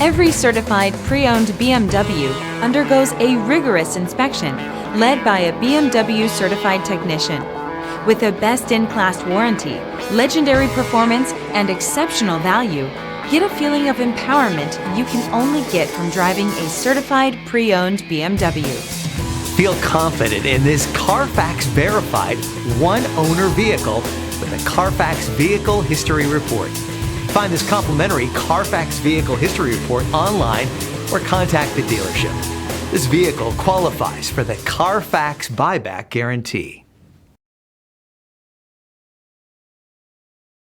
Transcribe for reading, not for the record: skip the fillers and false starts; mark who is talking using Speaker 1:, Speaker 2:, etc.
Speaker 1: Every certified pre-owned BMW undergoes a rigorous inspection led by a BMW certified technician. With a best-in-class warranty, legendary performance, and exceptional value, get a feeling of empowerment you can only get from driving a certified pre-owned BMW.
Speaker 2: Feel confident in this CARFAX verified one-owner vehicle with a CARFAX Vehicle History Report. Find this complimentary CARFAX Vehicle History Report online or contact the dealership. This vehicle qualifies for the CARFAX buyback guarantee.